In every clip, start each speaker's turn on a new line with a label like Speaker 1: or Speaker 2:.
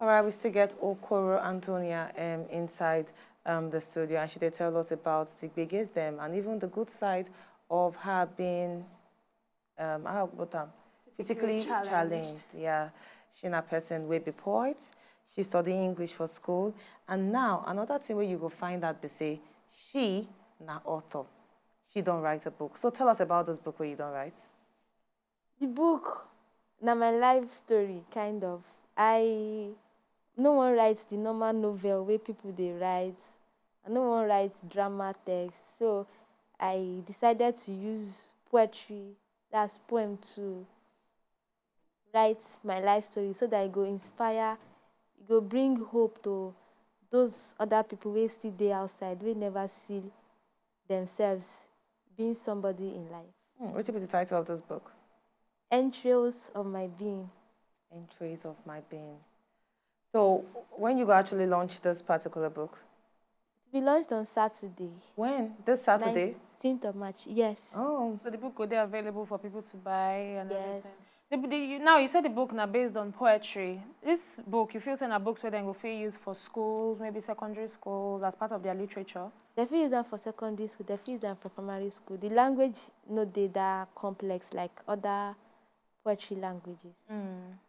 Speaker 1: All right, we still get Okoro Antonia inside the studio, and she did tell us about the biggest them and even the good side of her being physically challenged. Yeah, she a person will be poet. She studying English for school, and now another thing where you go find out, they say she na author. She don't write a book. So tell us about this book where you don't write.
Speaker 2: The book, na my life story, kind of. No one writes the normal novel where people they write. And no one writes drama text. So I decided to use poetry, that's poem, to write my life story so that it go inspire, it go bring hope to those other people who still there outside, we never see themselves being somebody in life.
Speaker 1: What will be the title of this book?
Speaker 2: Entrails of My Being.
Speaker 1: Entries of My Being. So when you actually launch this particular book?
Speaker 2: It will be launched on Saturday.
Speaker 1: When? This Saturday?
Speaker 2: 19th of March, yes.
Speaker 1: Oh.
Speaker 3: So the book will be available for people to buy and
Speaker 2: yes.
Speaker 3: everything? Now, you said the book now based on poetry. This book, you feel saying are books where they go feel used for schools, maybe secondary schools, as part of their literature?
Speaker 2: They feel use them for secondary school, they feel use them for primary school. The language no data complex like other poetry languages.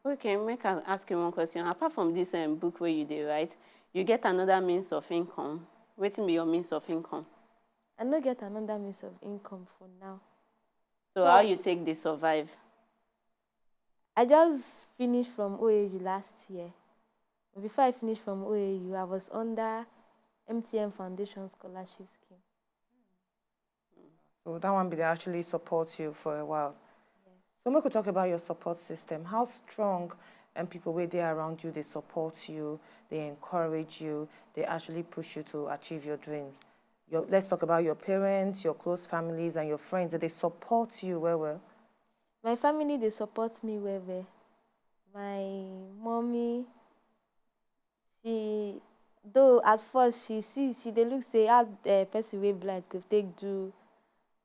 Speaker 4: Okay, make I ask you one question. Apart from this book where you did write, you get another means of income. What will be your means of income?
Speaker 2: I don't get another means of income for now.
Speaker 4: So how you take the survive?
Speaker 2: I just finished from OAU last year. Before I finished from OAU, I was under MTN Foundation Scholarship Scheme.
Speaker 1: So that one will actually support you for a while. Yes. So we could talk about your support system. How strong and people where they are around you, they support you, they encourage you, they actually push you to achieve your dreams. Let's talk about your parents, your close families, and your friends. That they support you well.
Speaker 2: My family, they support me well. My mommy, though at first they look say how person way blind could take do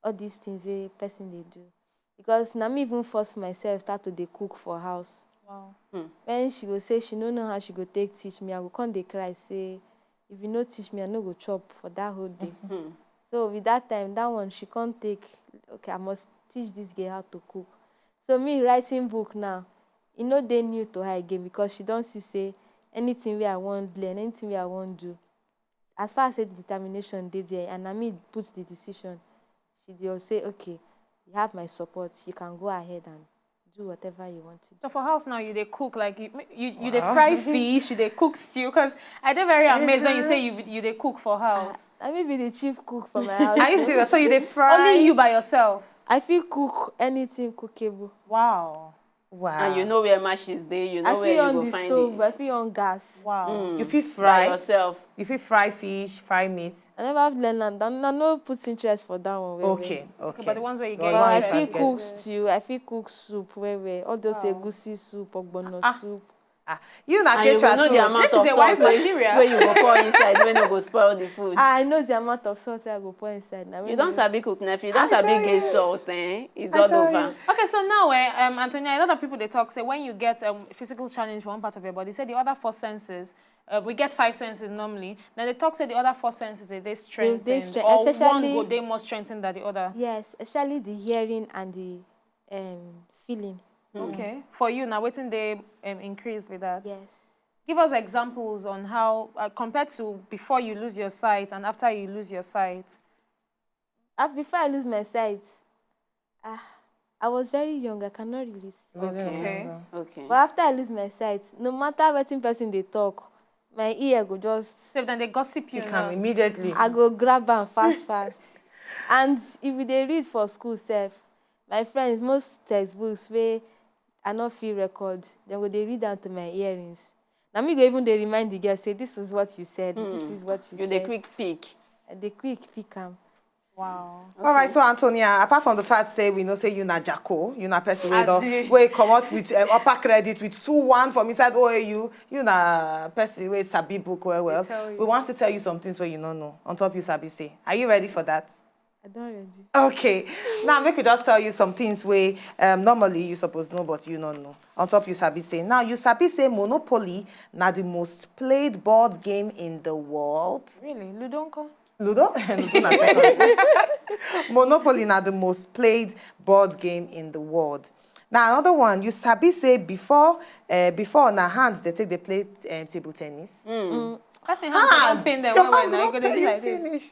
Speaker 2: all these things where person they do. Because now me even force myself start to dey cook for house.
Speaker 3: Wow.
Speaker 2: When she go say she no know how she go take teach me, I go come dey cry say, if you no teach me, I no go chop for that whole day. So with that time, that one she can't take, okay, I must teach this girl how to cook. So me writing book now, e no dey new to her again because she don see say anything where I want learn, anything where I want do. As far as say the determination dey there, and na me put the decision, she dey say, okay, you have my support, you can go ahead and do whatever you want to do.
Speaker 3: So for house now, you they cook like you they fry fish, you they cook stew. Cause I did very amazed when you say you they cook for house.
Speaker 2: I may be the chief cook for my house.
Speaker 1: Are you serious? So you they fry?
Speaker 3: Only you by yourself.
Speaker 2: I feel cook anything cookable.
Speaker 3: Wow.
Speaker 1: Wow.
Speaker 4: And you know where match is there, you know where you go find
Speaker 2: stove,
Speaker 4: it.
Speaker 2: I feel on gas.
Speaker 3: Wow.
Speaker 1: You feel fry
Speaker 4: by yourself.
Speaker 1: You feel fry fish, fry meat.
Speaker 2: I never have learned that. I no put interest for that one.
Speaker 1: Okay.
Speaker 3: But the ones where you get
Speaker 2: I feel cook stew, I feel cook soup, all those egusi soup, ogbono soup.
Speaker 1: You not
Speaker 4: and you will know the amount of salt where you go pour inside when you go spoil the food.
Speaker 2: I know the amount of salt I go pour inside. Now,
Speaker 4: you don't sabi cook now. If you don't sabi get salt, it's all over.
Speaker 3: Okay, so now, Antonia, a lot of people they talk say when you get a physical challenge for one part of your body, say the other 4 senses. We get 5 senses normally. Now they talk say the other 4 senses they strengthened, or one go they more strengthened than the other.
Speaker 2: Yes, especially the hearing and the feeling.
Speaker 3: Okay. For you now, waiting they increase with that.
Speaker 2: Yes.
Speaker 3: Give us examples on how compared to before you lose your sight and after you lose your sight.
Speaker 2: Before I lose my sight, I was very young. I cannot really see.
Speaker 4: Okay.
Speaker 2: But after I lose my sight, no matter what person they talk, my ear go just.
Speaker 3: So then they gossip you.
Speaker 1: Can immediately.
Speaker 2: I go grab them fast. And if they read for school self, my friends most textbooks where I not feel record, they read down to my earrings. Now me go even they remind the girl say this is what you said, this is what you said.
Speaker 4: You the quick peek.
Speaker 2: The quick peek.
Speaker 3: Wow.
Speaker 1: Okay. All right, so Antonia, apart from the fact say we know say you na Jacko, you na person we come out with upper credit with 2-1 from inside OAU, you na person we sabi book well. We want to tell you some things where you don't know. On top you sabi say. Are you ready for that?
Speaker 2: I don't ready.
Speaker 1: Okay. Now, make me just tell you some things where normally you supposed know, but you don't know. On top, you sabi say. Now, you sabi say Monopoly na the most played board game in the world.
Speaker 3: Really? Ludonko?
Speaker 1: Ludo? Ludo na second. Monopoly na the most played board game in the world. Now, another one, you sabi say before na hands, they play table tennis.
Speaker 3: That's in hands, don't pain them when you're going to do like this.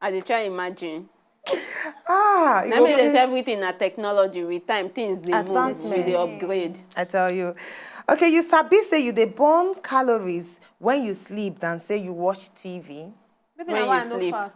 Speaker 4: I dey try imagine.
Speaker 1: Ah,
Speaker 4: Now me there's everything na technology with time things dey move,
Speaker 2: Advancement.
Speaker 4: we dey upgrade.
Speaker 1: I tell you. Okay, you sabi say you dey burn calories when you sleep than say you watch TV.
Speaker 3: Maybe
Speaker 4: When
Speaker 3: now I
Speaker 4: you
Speaker 3: know
Speaker 4: sleep.
Speaker 3: fat.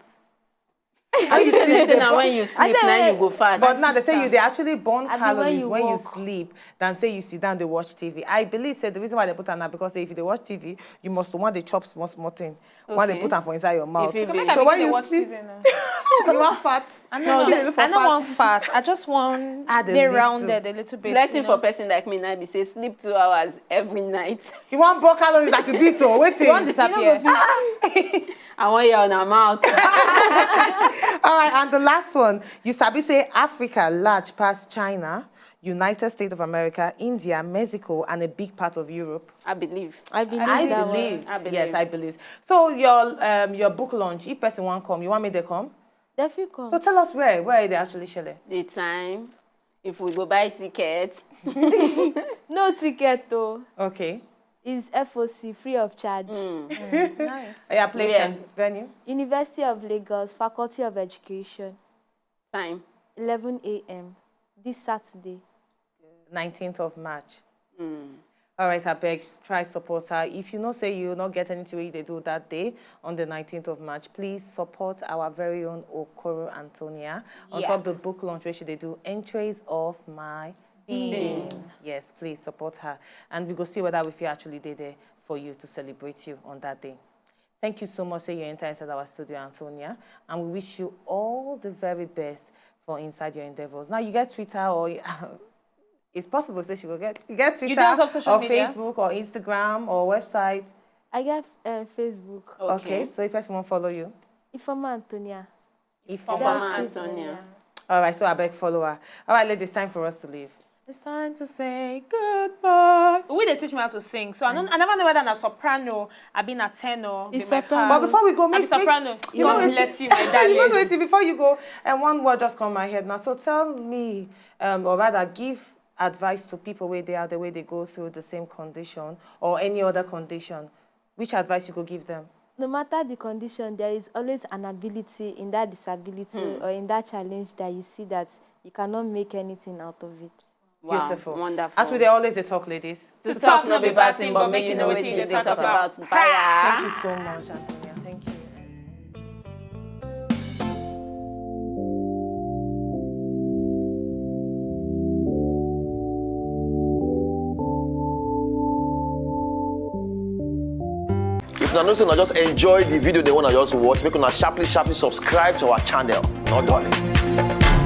Speaker 4: As you say now when you sleep, now you go fat.
Speaker 1: But now they say you they actually burn
Speaker 2: Abi,
Speaker 1: calories
Speaker 2: when
Speaker 1: when you
Speaker 2: walk.
Speaker 1: sleep than say you sit down they watch TV. I believe say the reason why they put on that because if they watch TV, you must want the chop small thing. When they
Speaker 4: Okay.
Speaker 1: put on for inside your mouth.
Speaker 4: If it be-
Speaker 3: Make I
Speaker 1: So
Speaker 3: begin
Speaker 1: when
Speaker 3: dey
Speaker 1: you
Speaker 3: watch
Speaker 1: sleep,
Speaker 3: TV now.
Speaker 1: you are fat.
Speaker 3: I
Speaker 1: You
Speaker 3: know,
Speaker 1: look for
Speaker 3: I don't
Speaker 1: fat.
Speaker 3: want fat. I just want
Speaker 1: Add a
Speaker 3: they
Speaker 1: little.
Speaker 3: rounded a little bit.
Speaker 4: Blessing
Speaker 3: you
Speaker 4: for
Speaker 3: know.
Speaker 4: person like me now be say sleep 2 hours every night.
Speaker 1: You want burn calories that should be so. Waiting.
Speaker 3: You want disappear.
Speaker 4: I want you on her mouth.
Speaker 1: All right, and the last one, you sabi say Africa large past China, United States of America, India, Mexico, and a big part of Europe.
Speaker 4: I believe.
Speaker 2: I believe
Speaker 1: I
Speaker 2: that
Speaker 1: believe.
Speaker 2: one.
Speaker 4: I believe.
Speaker 1: Yes, I believe. So your book launch, if person want come, you want me to come?
Speaker 2: Definitely come.
Speaker 1: So tell us where they actually share.
Speaker 4: The time, if we go buy tickets,
Speaker 2: No ticket though.
Speaker 1: Okay.
Speaker 2: It's FOC, free of charge.
Speaker 3: Nice.
Speaker 1: Yeah, place
Speaker 4: Where?
Speaker 1: and venue.
Speaker 2: University of Lagos, Faculty of Education,
Speaker 4: time.
Speaker 2: 11 a.m. this Saturday.
Speaker 1: 19th of March. All right, I beg, try support her. If you know say you will not get anything they do that day on the 19th of March, please support our very own Okoro Antonia. On
Speaker 3: Yeah.
Speaker 1: top of the book launch where they do entries of my being. Yes, please support her. And we go see whether we feel actually they there for you to celebrate you on that day. Thank you so much, say you enter inside our studio, Antonia. And we wish you all the very best for inside your endeavors. Now you get Twitter or it's possible say you get Twitter
Speaker 3: don't have social
Speaker 1: or
Speaker 3: media?
Speaker 1: Facebook or Instagram or website.
Speaker 2: I get Facebook.
Speaker 1: Okay, so if person want follow you.
Speaker 2: Ifeoma Antonia.
Speaker 1: If
Speaker 4: Mama
Speaker 2: Just
Speaker 4: Antonia.
Speaker 1: all right, so I beg follow her. All right, ladies, time for us to leave.
Speaker 3: It's time to say goodbye. We they teach me how to sing, so I never know whether I'm a soprano, I been a tenor.
Speaker 2: It's
Speaker 3: be my
Speaker 2: soprano.
Speaker 3: part.
Speaker 1: But before we go,
Speaker 3: I be
Speaker 1: make
Speaker 3: soprano.
Speaker 1: you know
Speaker 3: God
Speaker 1: it's-
Speaker 3: bless you, my
Speaker 1: you know
Speaker 3: darling.
Speaker 1: waiting before you go, and one word just come my head now. So tell me, or rather, give advice to people where they are, the way they go through the same condition or any other condition. Which advice you could give them?
Speaker 2: No matter the condition, there is always an ability in that disability or in that challenge that you see that you cannot make anything out of it.
Speaker 4: Wow,
Speaker 1: Beautiful.
Speaker 4: wonderful.
Speaker 1: As we they always they talk, ladies.
Speaker 4: to talk no be bad thing, but make you know what they talk about.
Speaker 1: Thank
Speaker 4: Bye.
Speaker 1: you so much, Antonia. Thank you.
Speaker 5: If una know say una just enjoy the video they wanna just watch, make una sharply subscribe to our channel. Not done.